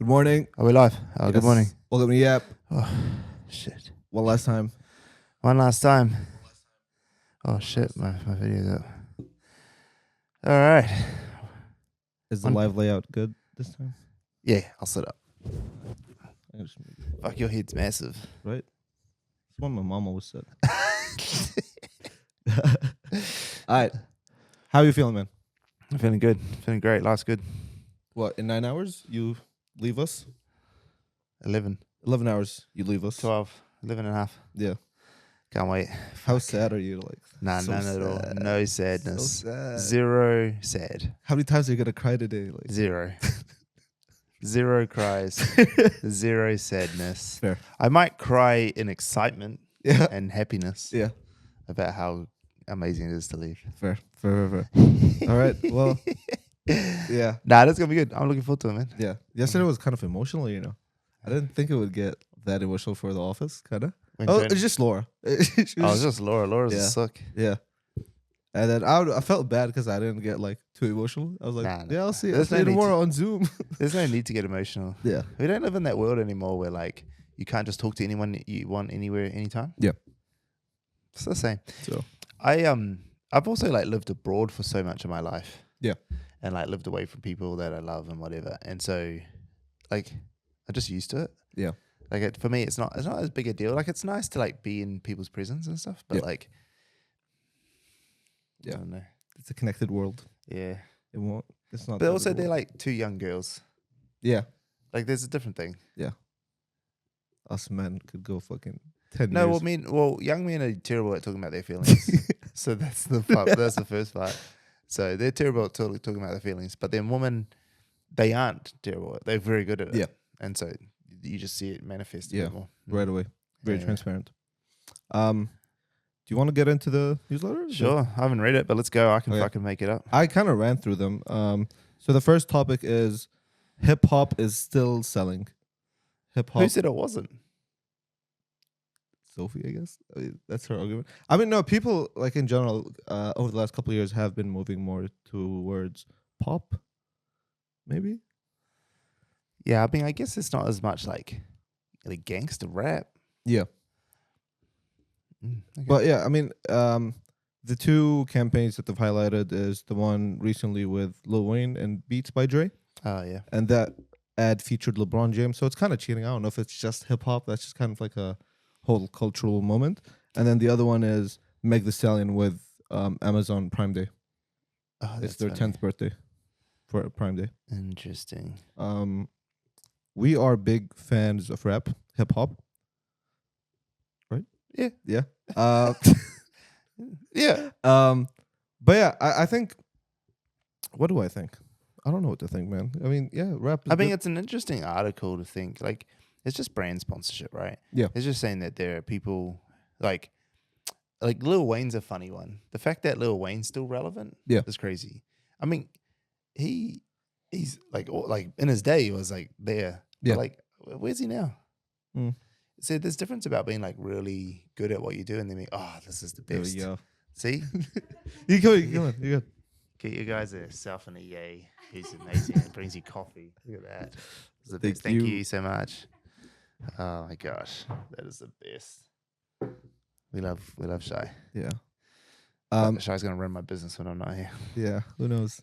Good morning. Are we live? Oh, good Yes. morning. Welcome to YAP. Oh, shit. One last time. One last time. Oh, shit. My video's up. All right. Is the live layout good this time? Yeah, I'll sit up. I just- Fuck, your head's massive. Right? That's what my mom always said. All right. How are you feeling, man? I'm feeling good. Feeling great. Life's good. What, in 9 hours you leave us? 11, 11 hours you leave us? 12, 11 and a half. Yeah. Can't wait. How sad are you? Like, Nah, so none at all. sad. No sadness. So sad. Zero sad. How many times are you going to cry today? Like, Zero. Zero cries. Zero sadness. Fair. I might cry in excitement Yeah. and happiness Yeah. about how amazing it is to leave. Fair. All right. Well, yeah. Nah, that's gonna be good. I'm looking forward to it, man. Yeah. Yesterday was kind of emotional, you know. I didn't think it would get that emotional for The Office, kind of. Oh, it's just Laura. It's just Laura. Laura's Yeah. a suck. Yeah. And then I felt bad because I didn't get like too emotional. I was like, Nah. yeah, I'll see There's you no need tomorrow on Zoom. There's no need to get emotional. Yeah. We don't live in that world anymore where like you can't just talk to anyone you want anywhere, anytime. Yep. It's the same. So I've also like lived abroad for so much of my life. Yeah. And like lived away from people that I love and whatever. And so like I'm just used to it. Yeah. Like for me it's not as big a deal. Like it's nice to like be in people's presence and stuff, but Yeah. like Yeah. I don't know. it's a connected world. Yeah. It won't. It's not. But the also other they're world. like two young girls. Yeah. Like there's a different thing. Us men could go fucking 10 No, years. young men are terrible at talking about their feelings. So that's the part, that's the first part. So they're terrible at talking about their feelings, but then women, they aren't terrible. They're very good at it. Yeah. And so you just see it manifest a Yeah. bit more. Right away. Very Yeah. transparent. Do you want to get into the newsletter? Sure. I haven't read it, but let's go. I can Okay. fucking make it up. I kind of ran through them. So the first topic is hip hop is still selling. Hip hop. Who said it wasn't? Sophie, I guess. I mean, that's her argument. I mean, no, people like in general over the last couple of years have been moving more towards pop. Maybe. Yeah, I mean, I guess it's not as much like gangster rap. Yeah. Okay. But yeah, I mean, the two campaigns that they've highlighted is the one recently with Lil Wayne and Beats by Dre, Oh, yeah. and that ad featured LeBron James. So it's kind of cheating. I don't know if it's just hip hop. That's just kind of like a whole cultural moment. And then the other one is Meg Thee Stallion with Amazon Prime Day. Oh, It's that's their funny. 10th birthday for Prime Day. Interesting. We are big fans of rap, hip hop. Right? Yeah. Yeah. Yeah. But yeah, I think. What do I think? I don't know what to think, man. I mean, yeah, rap. Is I mean, good. it's an interesting article to think. Like, it's just brand sponsorship, right? Yeah. It's just saying that there are people like Lil Wayne's a funny one. The fact that Lil Wayne's still relevant, Yeah. is crazy. I mean, he's like in his day he was like there. But, Yeah. like, where's he now? Mm. So there's difference about being like really good at what you do and then being, oh, this is the There we best. go. See, You go. You good. get you guys a self and a yay. He's amazing. It brings you coffee. Look at that. It's the best. Thank you so much. Oh my gosh, that is the best. We love Shy. Yeah. Shy's gonna run my business when I'm not here. Yeah. Who knows?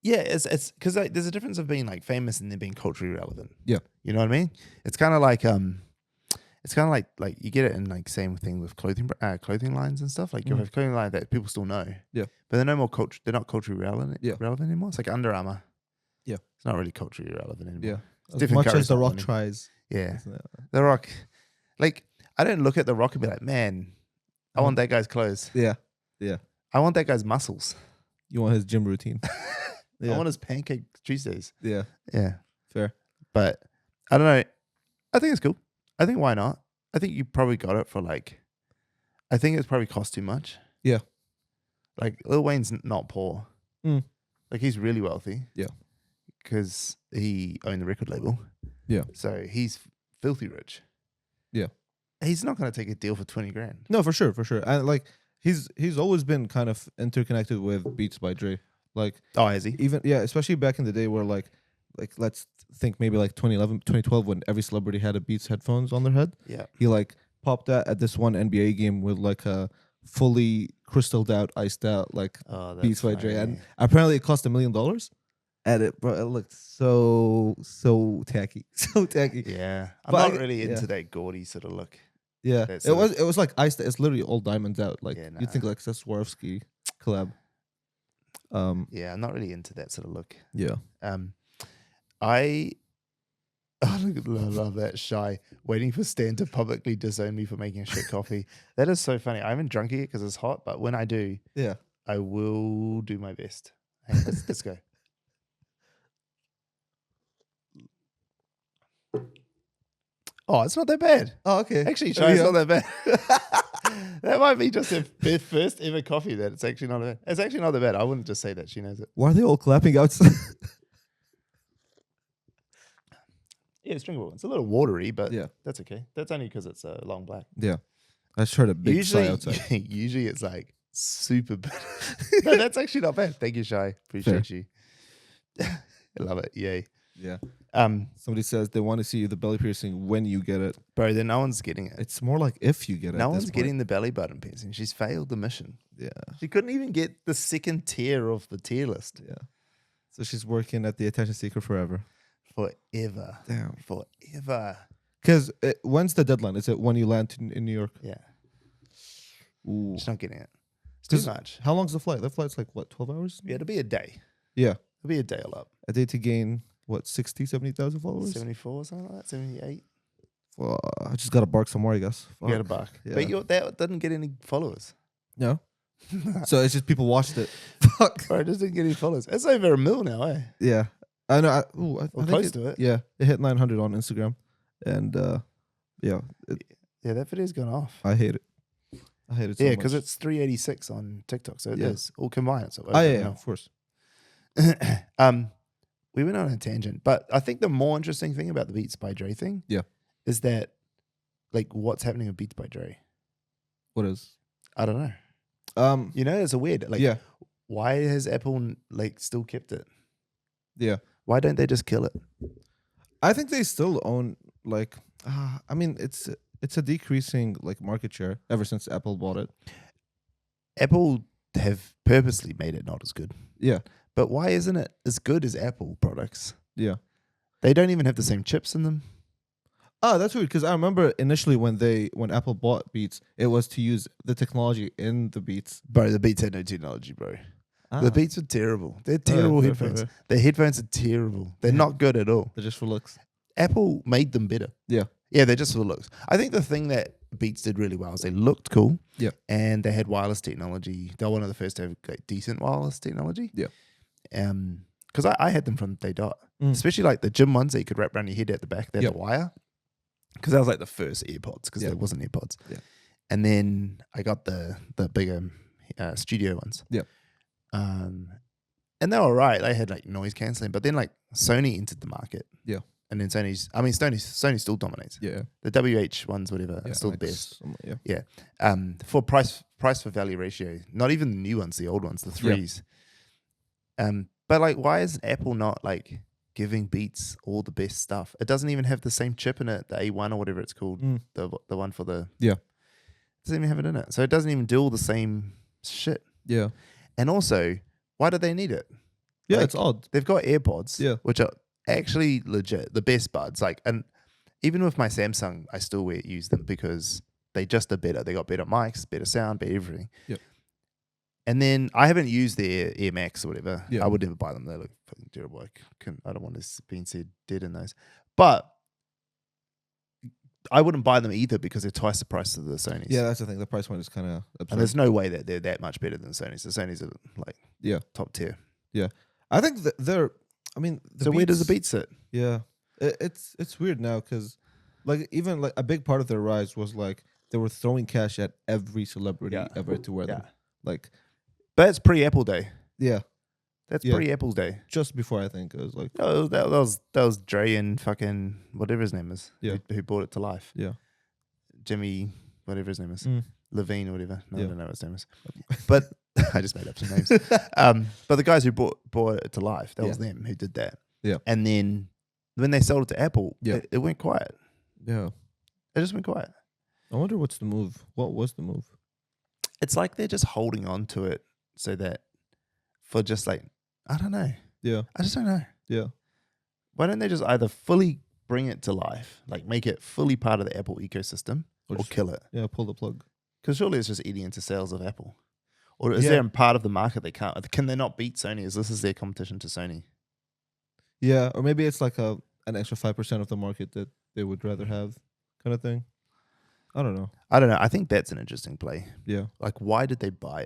Yeah, it's because like, there's a difference of being like famous and then being culturally relevant. Yeah. You know what I mean? It's kind of like like you get it in like same thing with clothing lines and stuff. Like you have clothing line that people still know. Yeah. But they're no more culture. They're not culturally relevant. Yeah. Relevant anymore. It's like Under Armour. Yeah. It's not really culturally relevant anymore. Yeah. As Stephen much Curry's as The not Rock winning. tries. Yeah. isn't it? The Rock. Like I don't look at The Rock and be like, man, I want that guy's clothes. Yeah. I want that guy's muscles. You want his gym routine. I want his pancake Tuesdays. Yeah. Yeah. Fair. But I don't know. I think it's cool. I think why not? I think you probably got it for like, I think it's probably cost too much. Yeah. Like Lil Wayne's not poor. Mm. Like he's really wealthy. Yeah. Because he owned the record label. Yeah. So he's filthy rich. Yeah. He's not going to take a deal for 20 grand. No, for sure. And like he's always been kind of interconnected with Beats by Dre. Like Oh, is he? even especially back in the day where like like let's think maybe like 2011, 2012 when every celebrity had a Beats headphones on their head. Yeah. He like popped that at this one NBA game with like a fully crystalled out, iced out like Oh, that's Beats by Dre, funny. and apparently it cost $1 million. And it looked so tacky, so tacky. Yeah. I'm But not really into yeah. that gaudy sort of look. Yeah, That it sort of- was like iced. It's literally all diamonds out. Like Yeah, you'd think like a Swarovski collab. Yeah, I'm not really into that sort of look. Yeah. I love that Shy waiting for Stan to publicly disown me for making a shit coffee. That is so funny. I haven't drunk it because it's hot, but when I do, Yeah. I will do my best. Hey, let's go. Oh, it's not that bad. Oh, okay. Actually, Shy, it's not that bad. That might be just the first ever coffee that it's actually not that bad. It's actually not that bad. I wouldn't just say that. She knows it. Why are they all clapping outside? Yeah, it's drinkable. It's a little watery, but Yeah. that's okay. That's only because it's a long black. Yeah. I just heard a big sigh outside. Usually it's like super bitter. No, that's actually not bad. Thank you, Shy. Appreciate you. I love it. Yay. Yeah. Somebody says they want to see the belly piercing when you get it. Bro, then no one's getting it. It's more like if you get it. No one's getting the belly button piercing. She's failed the mission. Yeah. She couldn't even get the second tier of the tier list. Yeah. So she's working at the attention seeker forever. Forever. Damn. Forever. Because when's the deadline? Is it when you land in New York? Yeah. Ooh. She's not getting it. It's too much. How long's the flight? That flight's like, what, 12 hours? Yeah, it'll be a day. Yeah. It'll be a day all up. A day to gain, what, 60, 70,000 followers? 74 or something like that? 78? Well, I just got to bark some more, I guess. You got a buck. Yeah. But that didn't get any followers. No? So it's just people watched it. Fuck. Bro, it just didn't get any followers. It's over 1 million now, eh? Yeah. I know. I think close to it. Yeah. It hit 900 on Instagram. And yeah. Yeah, that video's gone off. I hate it. I hate it so much. Yeah, because it's 386 on TikTok. So it is all combined. So yeah, of course. We went on a tangent, but I think the more interesting thing about the Beats by Dre thing is that, like, what's happening with Beats by Dre? What is? I don't know. You know, it's a weird. Like, why has Apple like still kept it? Yeah. Why don't they just kill it? I think they still own like. I mean, it's a decreasing like market share ever since Apple bought it. Apple have purposely made it not as good. Yeah. But why isn't it as good as Apple products? Yeah. They don't even have the same chips in them. Oh, that's weird because I remember initially when Apple bought Beats, it was to use the technology in the Beats. Bro, the Beats had no technology, bro. The Beats are terrible. They're terrible headphones. Fair. Their headphones are terrible. They're not good at all. They're just for looks. Apple made them better. Yeah. Yeah, they're just for looks. I think the thing that Beats did really well is they looked cool. Yeah. And they had wireless technology. They were one of the first to have like, decent wireless technology. Yeah. Because I had them from the day dot. Especially like the gym ones that you could wrap around your head at the back. They had the wire. Because that was like the first AirPods because there wasn't AirPods. Yeah. And then I got the bigger studio ones. Yeah. And they were all right. They had like noise cancelling. But then like Sony entered the market. Yeah. And then Sony still dominates. Yeah. The WH ones, whatever, are still the best. Yeah. For price for value ratio, not even the new ones, the old ones, the threes. But like, why is Apple not like giving Beats all the best stuff? It doesn't even have the same chip in it, the A1 or whatever it's called, the one for the It doesn't even have it in it, so it doesn't even do all the same shit. Yeah. And also, why do they need it? Yeah, Like, it's odd. They've got AirPods, which are actually legit, the best buds. Like, and even with my Samsung, I still use them because they just are better. They got better mics, better sound, better everything. Yep. And then I haven't used their Air Max or whatever. Yeah. I would never buy them. They look fucking terrible. I don't want to be said dead in those. But I wouldn't buy them either because they're twice the price of the Sonys. Yeah, that's the thing. The price point is kind of absurd. And there's no way that they're that much better than the Sonys. The Sonys are like top tier. Yeah. I think that they're, I mean, so where does the Beat sit? Yeah. It's weird now because like even like a big part of their rise was like they were throwing cash at every celebrity ever to wear them. Like, but it's pre-Apple Day. Yeah. That's pre-Apple Day. Just before, I think. It was like... Oh, that was Dre and fucking whatever his name is. Yeah. Who brought it to life. Yeah. Jimmy, whatever his name is. Levine or whatever. No, I don't know what his name is. But I just made up some names. But the guys who brought it to life, that was them who did that. Yeah. And then when they sold it to Apple, Yeah. it went quiet. Yeah. It just went quiet. I wonder what's the move. What was the move? It's like they're just holding on to it so that for just like, I don't know. Yeah. I just don't know. Yeah. Why don't they just either fully bring it to life, like make it fully part of the Apple ecosystem, or just, kill it? Yeah, pull the plug. Because surely it's just eating into sales of Apple. Or is there a part of the market they can't? Can they not beat Sony? Is this their competition to Sony? Yeah, or maybe it's like an extra 5% of the market that they would rather have, kind of thing. I don't know. I think that's an interesting play. Yeah. Like, why did they buy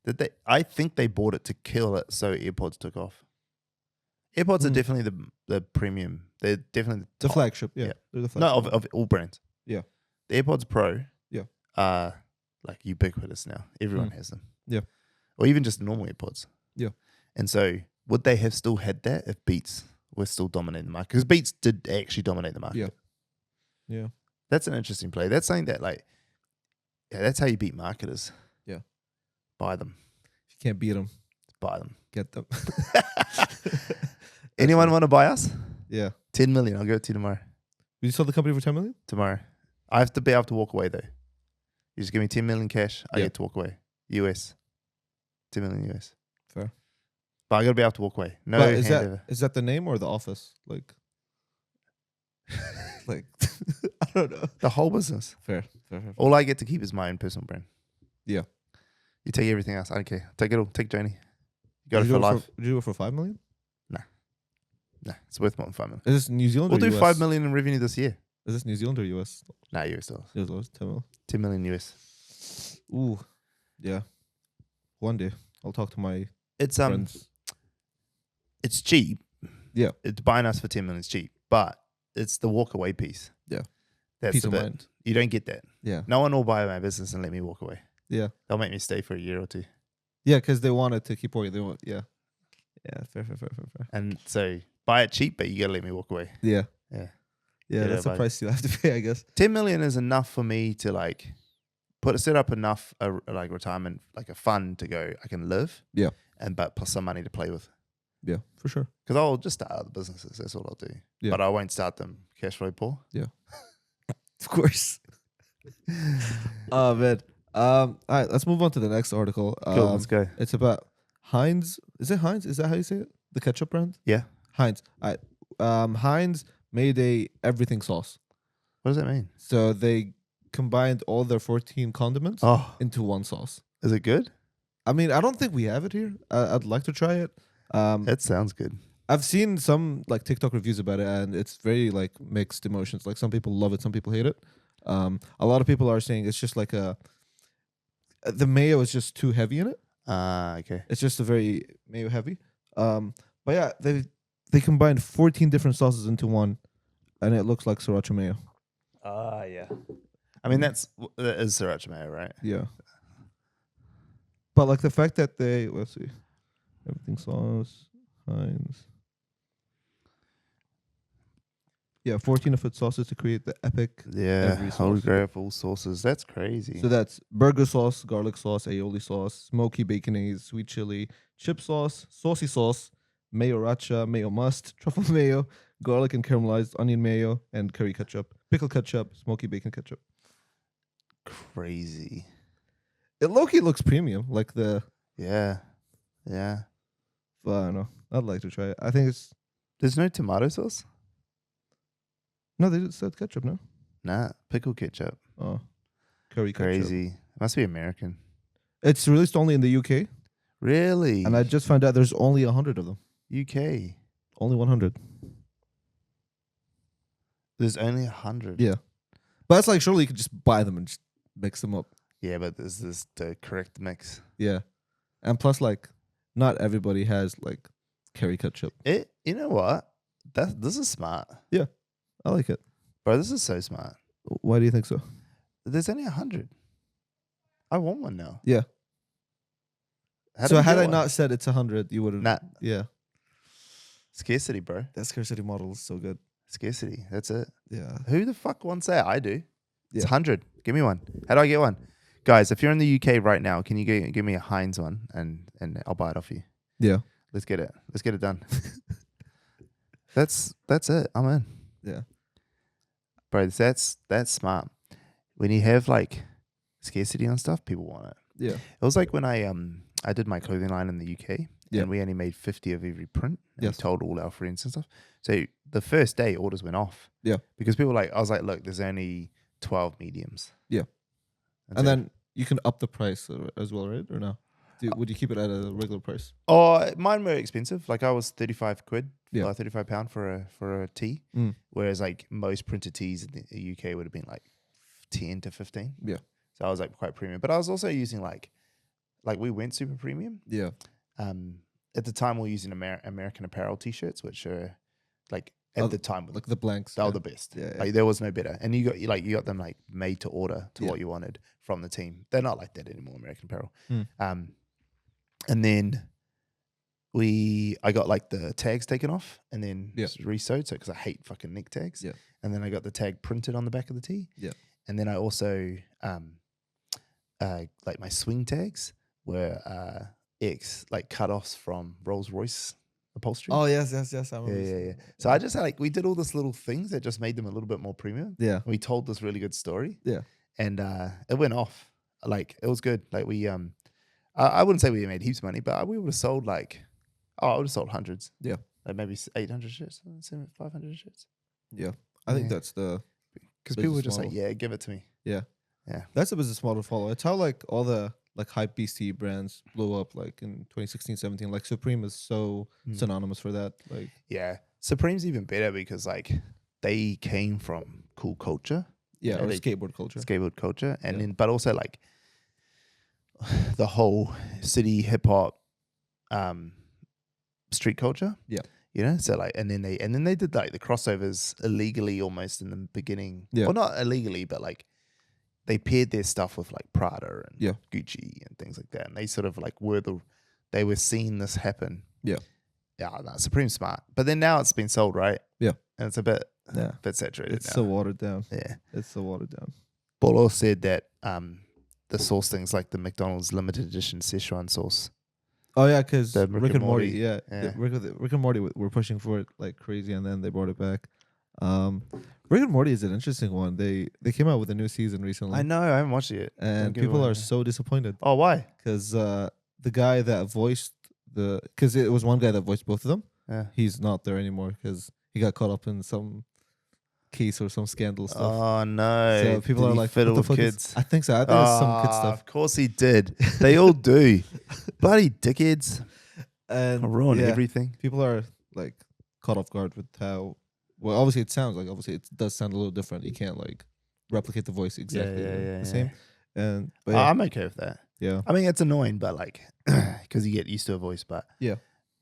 it? I think they bought it to kill it so AirPods took off. AirPods are definitely the premium. They're definitely the flagship. Yeah. They're the flagship. No, of all brands. Yeah. The AirPods Pro. Yeah. Are like ubiquitous now. Everyone has them. Yeah. Or even just normal AirPods. Yeah. And so would they have still had that if Beats were still dominating the market? Because Beats did actually dominate the market. Yeah. Yeah. That's an interesting play. That's something that that's how you beat marketers. Yeah. Buy them. If you can't beat them, buy them. Get them. Anyone want to buy us? Yeah. 10 million. I'll go to you tomorrow. Will you sell the company for 10 million? Tomorrow. I have to be able to walk away though. You just give me 10 million cash. I get to walk away. US. 10 million US. Fair. But I got to be able to walk away. No but handover. is that the name or the office? Like, I don't know. The whole business. Fair. All I get to keep is my own personal brand. Yeah. You take everything else. I don't care. Take it all. Take Joni. You got it for life. Would you do it for 5 million? Nah, it's worth more than 5 million. Is this New Zealand We'll or do US? 5 million in revenue this year. Is this New Zealand or US? Nah, US dollars. US dollars, 10 million. 10 million US. Ooh. Yeah. One day I'll talk to my It's friends. It's cheap. Yeah. It's buying us for 10 million is cheap, but it's the walk away piece. Yeah. That's Peace the of bit. mind. You don't get that. Yeah. No one will buy my business and let me walk away. Yeah. They'll make me stay for a year or two. Yeah, because they wanted to keep working. Yeah. Fair. And so buy it cheap, but you gotta let me walk away. Yeah. Yeah. Yeah, that's the price you have to pay, I guess. 10 million is enough for me to like set up enough like retirement, like a fund to go, I can live. Yeah. But plus some money to play with. Yeah, for sure. Because I'll just start other businesses. That's what I'll do. Yeah. But I won't start them cash flow poor. Yeah. Of course. Oh man. All right, let's move on to the next article. Cool, let's go. It's about Heinz. Is it Heinz? Is that how you say it? The ketchup brand? Yeah. Heinz. All right. Heinz made a everything sauce. What does that mean? So they combined all their 14 condiments into one sauce. Is it good? I mean, I don't think we have it here. I'd like to try it. That sounds good. I've seen some like TikTok reviews about it, and it's very like mixed emotions. Like some people love it, some people hate it. A lot of people are saying it's just like the mayo is just too heavy in it. Okay. It's just a very mayo heavy. But yeah, they combined 14 different sauces into one, and it looks like sriracha mayo. Yeah. I mean, that is sriracha mayo, right? Yeah. But like the fact that let's see, everything sauce, Heinz. Yeah, 14 of its sauces to create the epic. Yeah, holy grail of all sauces. That's crazy. So that's burger sauce, garlic sauce, aioli sauce, smoky baconaise, sweet chili, chip sauce, saucy sauce, mayo racha, mayo must, truffle mayo, garlic and caramelized onion mayo, and curry ketchup, pickle ketchup, smoky bacon ketchup. Crazy. It low-key looks premium, like the... Yeah. But I don't know. I'd like to try it. I think it's... There's no tomato sauce? No, they just said ketchup, no? Nah, pickle ketchup. Oh. Curry ketchup. Crazy. Must be American. It's released only in the UK. Really? And I just found out there's only 100 of them. UK? Only 100. There's only 100? Yeah. But it's like, surely you could just buy them and just mix them up. Yeah, but is this the correct mix? Yeah. And plus, like, not everybody has, like, curry ketchup. You know what? This is smart. Yeah. I like it. Bro, this is so smart. Why do you think so? There's only 100. I want one now. Yeah. Had I not said it's 100, you would have... Nah. Yeah. Scarcity, bro. That scarcity model is so good. Scarcity. That's it. Yeah. Who the fuck wants that? I do. It's Yeah. 100. Give me one. How do I get one? Guys, if you're in the UK right now, can you give me a Heinz one and I'll buy it off you? Yeah. Let's get it. Let's get it done. That's it. I'm in. Yeah. Bro, that's smart. When you have like scarcity on stuff, people want it. Yeah. It was like when I did my clothing line in the UK, Yeah. and we only made 50 of every print, and Yes. we told all our friends and stuff. So the first day orders went off. Yeah. Because people were like, I was like, look, there's only 12 mediums. Yeah. And And so- then you can up the price as well, right? Or no? Would you keep it at a regular price? Oh, mine were expensive. Like I was 35 quid, Yeah. like £35 for a tee. Mm. Whereas like most printed tees in the UK would have been like 10 to 15. Yeah. So I was like quite premium. But I was also using like we went super premium. Yeah. At the time we were using American Apparel t-shirts, which are like at the time like the blanks. they were the best. Yeah, yeah. Like there was no better. And you got them like made to order to Yeah. what you wanted from the team. They're not like that anymore, American Apparel. Mm. And then I got like the tags taken off and then Yeah. resewed. So because I hate fucking neck tags. Yeah. And then I got the tag printed on the back of the tee. Yeah. And then I also like my swing tags were like cut-offs from Rolls Royce upholstery. Oh yes. I remember. Yeah. So I just we did all this little things that just made them a little bit more premium. Yeah. We told this really good story. Yeah. And it went off. Like it was good. Like we I wouldn't say we made heaps of money, but we would have sold I would have sold hundreds. Yeah. Like maybe 800 shirts, 500 shirts. Yeah. I think Yeah. that's the Because people were business just like, model. yeah, give it to me. Yeah. Yeah. That's a business model to follow. It's how like all the like hype BC brands blew up like in 2016, 17. Like Supreme is so synonymous for that. Like Yeah. Supreme's even better because like they came from cool culture. yeah, Yeah, or they- skateboard culture. Skateboard culture. And Yeah. then but also like the whole city hip hop street culture. Yeah. You know, so like and then they did like the crossovers illegally almost in the beginning. Yeah. Well, not illegally, but like they paired their stuff with like Prada and Yeah. Gucci and things like that. And they sort of like they were seeing this happen. Yeah. Yeah, no, Supreme smart. But then now it's been sold, right? Yeah. And it's a bit Yeah. saturated It's now. so watered down. Yeah. It's so watered down. Bolo said that the sauce things like the McDonald's limited edition Szechuan sauce. Oh yeah, because The Rick and Morty. Yeah. Rick and Morty were pushing for it like crazy, and then they brought it back. Rick and Morty is an interesting one. They came out with a new season recently. I know, I haven't watched it yet. And Don't give people away. are so disappointed Oh, why? because the guy that voiced because it was one guy that voiced both of them. Yeah. He's not there anymore because he got caught up in some case or some scandal stuff. Oh no! So people Did are he like, fiddle what the with fuck kids. I think so. I think it's some kid stuff. Of course he did. They all do. Bloody dickheads! And Ruin yeah, everything. people are like caught off guard with how well. Obviously, it does sound a little different. You can't like replicate the voice exactly the same. And but yeah, I'm okay with that. yeah, I mean, it's annoying, but like, because you get used to a voice. But Yeah.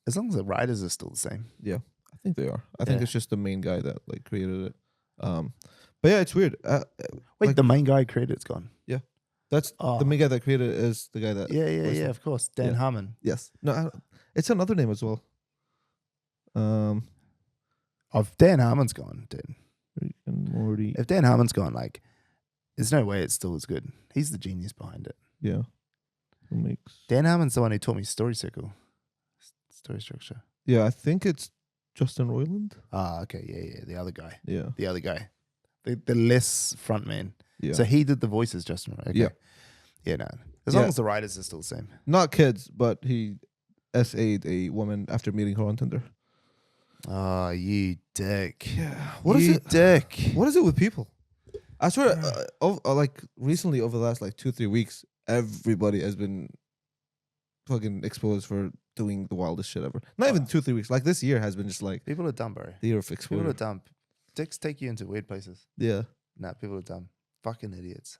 as long as the writers are still the same. I think they are. I think Yeah. it's just the main guy that like created it. But yeah, it's weird. Wait, Like- the main guy credits gone. That's Oh. the main guy that created it is the guy that. voiced him. Of course, Dan Yeah. Harmon. Yes. No, it's another name as well. If Dan Harmon's gone, dude. Rick and Morty. If Dan Harmon's gone, like, there's no way it's still as good. He's the genius behind it. Yeah. Who makes? Dan Harmon's the one who taught me story circle, story structure. Yeah, I think it's Justin Roiland. Ah, okay, yeah, the other guy, Yeah. the less front man. Yeah. So he did the voices, Justin. Right? Okay. Yeah. Yeah, no. As Yeah. long as the writers are still the same. Not kids, but he SA'd a woman after meeting her on Tinder. Oh, you dick. Yeah. What is you it? dick. What is it with people? I swear, like recently over the last like 2-3 weeks, everybody has been fucking exposed for doing the wildest shit ever. Not even 2-3 weeks. Like this year has been just like People are dumb, bro. the year of People exposure. are dumb. Dicks take you into weird places. Yeah. Nah, people are dumb. Fucking idiots.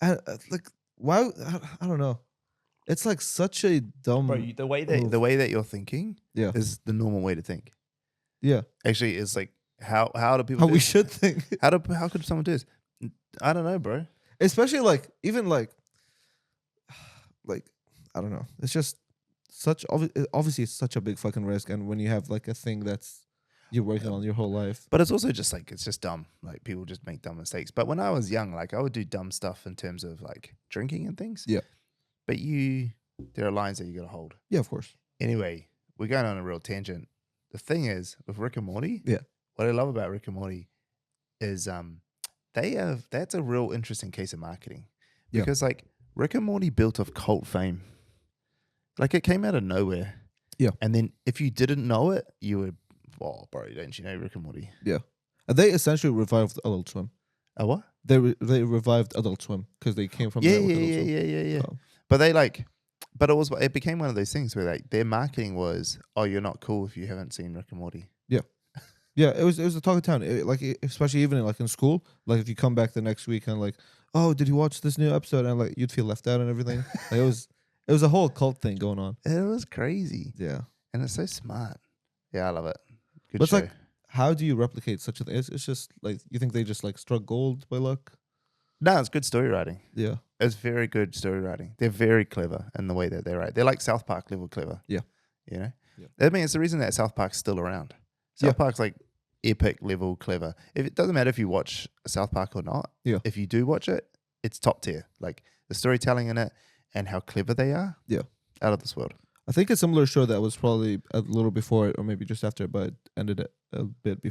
Like why? I don't know. It's like such a dumb. Bro, the way move. that you're thinking Yeah. is the normal way to think. Yeah. Actually, it's like how do people How do we this? should think. How could someone do this? I don't know, bro. Especially like even like I don't know. It's just such obviously it's such a big fucking risk, and when you have like a thing that's you're working on your whole life. But it's also just like it's just dumb. Like people just make dumb mistakes. But when I was young, like I would do dumb stuff in terms of like drinking and things. Yeah. But there are lines that you got to hold. Yeah, of course. Anyway, we're going on a real tangent. the thing is with Rick and Morty. Yeah. What I love about Rick and Morty is that's a real interesting case of marketing Yeah. because like Rick and Morty built off cult fame. Like it came out of nowhere. Yeah. And then if you didn't know it, you would, oh, bro, don't you know Rick and Morty? Yeah. And they essentially revived Adult Swim. Oh, what? They revived Adult Swim because they came from Yeah. So. But but it became one of those things where like their marketing was, oh, you're not cool if you haven't seen Rick and Morty. Yeah, it was the talk of town. Especially even like in school, like if you come back the next week and like, oh, did you watch this new episode? And like you'd feel left out and everything. Like it was a whole cult thing going on. It was crazy. Yeah, and it's so smart. Yeah, I love it. Good but show. it's like, how do you replicate such a thing? It's just like you think they just like struck gold by luck. No, it's good story writing. Yeah, It's very good story writing. They're very clever in the way that they write. They're like South Park level clever. Yeah. You know? Yeah. I mean, it's the reason that South Park's still around. South Park's like epic level clever. If it doesn't matter if you watch South Park or not. Yeah. If you do watch it, it's top tier. Like the storytelling in it and how clever they are. Yeah. Out of this world. I think a similar show that was probably a little before it, or maybe just after, but ended it a bit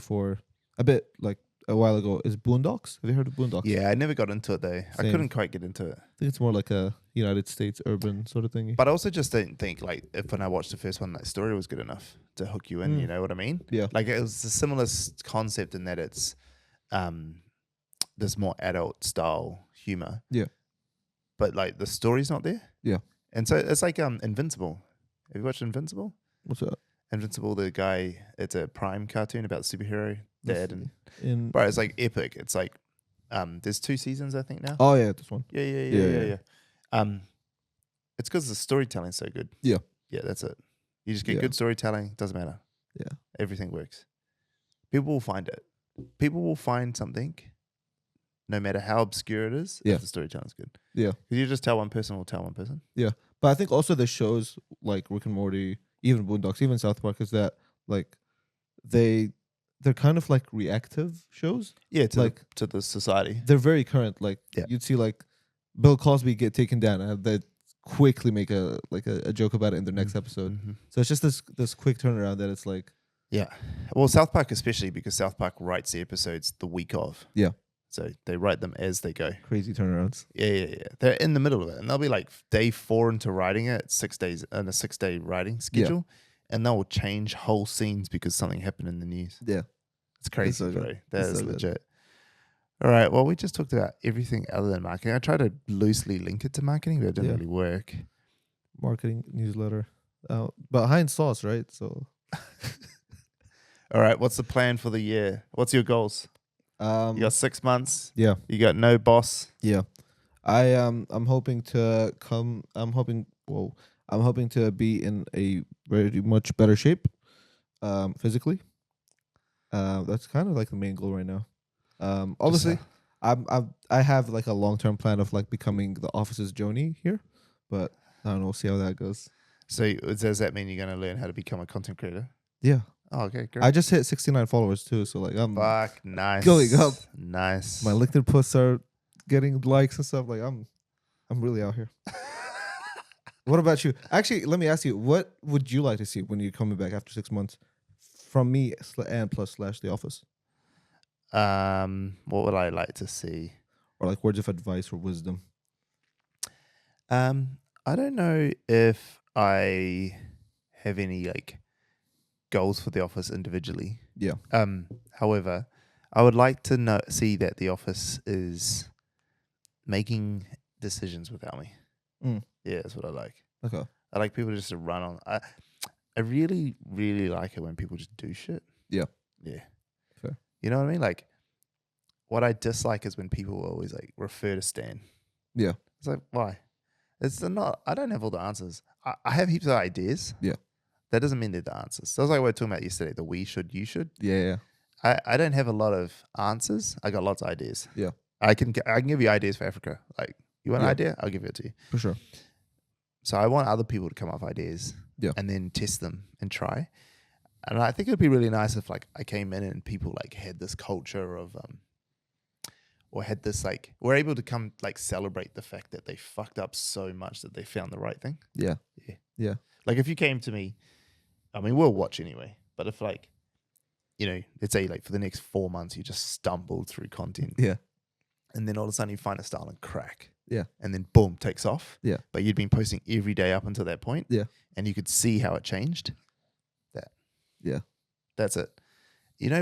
like a while ago, is Boondocks. Have you heard of Boondocks? Yeah, I never got into it though. I Same. couldn't quite get into it. I think it's more like a United States urban sort of thing. But I also just didn't think like if when I watched the first one, that story was good enough to hook you in. You know what I mean? Yeah. Like it was a similar concept in that it's this more adult style humor. Yeah. But like the story's not there. Yeah. And so it's like Invincible. Have you watched Invincible? What's that? Invincible, the guy. It's a Prime cartoon about superhero dad and. In Bro, it's like epic. It's like there's 2 seasons I think now. Oh yeah, this one. Yeah. It's because the storytelling's so good. Yeah. Yeah, that's it. You just get good storytelling. Doesn't matter. Yeah. Everything works. People will find it. People will find something, no matter how obscure it is. Yeah. If the storytelling's good. Yeah. Because you just tell one person, will tell one person. But I think also the shows like Rick and Morty, even Boondocks, even South Park, is that like they're kind of like reactive shows. Yeah, to the society. They're very current. Like Yeah. you'd see like Bill Cosby get taken down, and they quickly make a joke about it in their next episode. Mm-hmm. So it's just this quick turnaround that it's like, Yeah. Well, South Park especially because South Park writes the episodes the week of. Yeah. So they write them as they go. crazy turnarounds. Yeah. They're in the middle of it. And they'll be like day 4 into writing it, 6 days in a 6-day writing schedule. And they'll change whole scenes because something happened in the news. Yeah. It's crazy, so bro. good. That It's is so good. legit. All right. Well, we just talked about everything other than marketing. I tried to loosely link it to marketing, but it didn't Yeah. really work. Marketing newsletter. Behind sauce, right? So All right. What's the plan for the year? What's your goals? You got 6 months. yeah. You got no boss. Yeah. I'm hoping to be in a very much better shape physically. That's kind of like the main goal right now. Obviously I have like a long-term plan of like becoming the office's Joni here, but I don't know, we'll see how that goes. So does that mean you're going to learn how to become a content creator? Yeah. Oh, okay, great. I just hit 69 followers too, so like I'm Fuck, nice. going up. Nice. My LinkedIn posts are getting likes and stuff. Like I'm really out here. What about you? Actually, let me ask you, what would you like to see when you're coming back after 6 months from me and plus / the office? What would I like to see? Or like words of advice or wisdom? I don't know if I have any like goals for the office individually. Yeah. However, I would like to see that the office is making decisions without me. Mm. Yeah, that's what I like. Okay. I like people just to run on. I really, really like it when people just do shit. Yeah. Yeah. Fair. You know what I mean? Like, what I dislike is when people always like refer to Stan. Yeah. It's like, why? It's not. I don't have all the answers. I have heaps of ideas. Yeah. That doesn't mean they're the answers. That was like what we were talking about yesterday. The we should, you should. Yeah. I don't have a lot of answers. I got lots of ideas. Yeah. I can give you ideas for Africa. Like, you want an Yeah. idea? I'll give it to you. For sure. So I want other people to come up with ideas. Yeah. And then test them and try. And I think it'd be really nice if like I came in and people like had this culture of or had this like were able to come like celebrate the fact that they fucked up so much that they found the right thing. Yeah. Like if you came to me, I mean we'll watch anyway, But if like, let's say like for the next 4 months, you just stumbled through content. Yeah. And then all of a sudden you find a style and crack. Yeah. And then boom, takes off. Yeah. But you'd been posting every day up until that point. Yeah. And you could see how it changed. Yeah. That's it.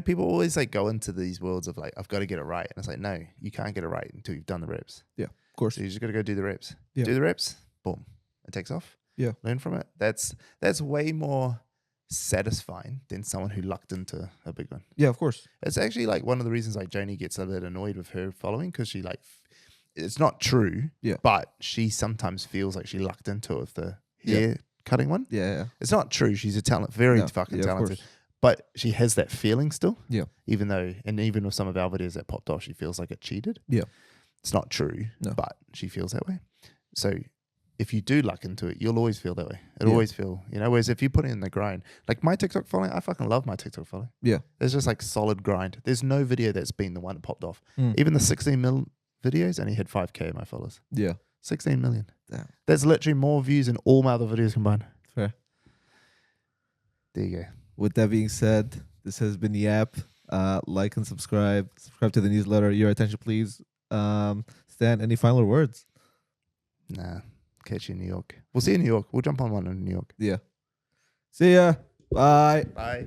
People always like go into these worlds of like, I've got to get it right. And it's like, no, you can't get it right until you've done the reps. Yeah. Of course. So you just got to go do the reps. Yeah. Do the reps, boom, it takes off. Yeah. Learn from it. That's way more satisfying than someone who lucked into a big one. Yeah, of course. It's actually like one of the reasons like Joni gets a bit annoyed with her following, because she like, it's not true, but she sometimes feels like she lucked into it with the hair cutting one. Yeah. It's not true. She's a talent, very fucking talented. But she has that feeling still. Yeah. Even with some of our videos that popped off, she feels like it cheated. Yeah. It's not true, but she feels that way. So if you do luck into it, you'll always feel that way. It'll always feel, whereas if you put in the grind, like my TikTok following, I fucking love my TikTok following. Yeah. There's just like solid grind. There's no video that's been the one that popped off. Even the 16 mil videos only had 5K of my followers. Yeah. 16 million. Damn. That's literally more views than all my other videos combined. Fair. There you go. With that being said, this has been YAP. Like and subscribe. Subscribe to the newsletter. Your attention, please. Stan, any final words? Nah. Catch you in New York. We'll see you in New York. We'll jump on one in New York. Yeah. See ya. Bye. Bye.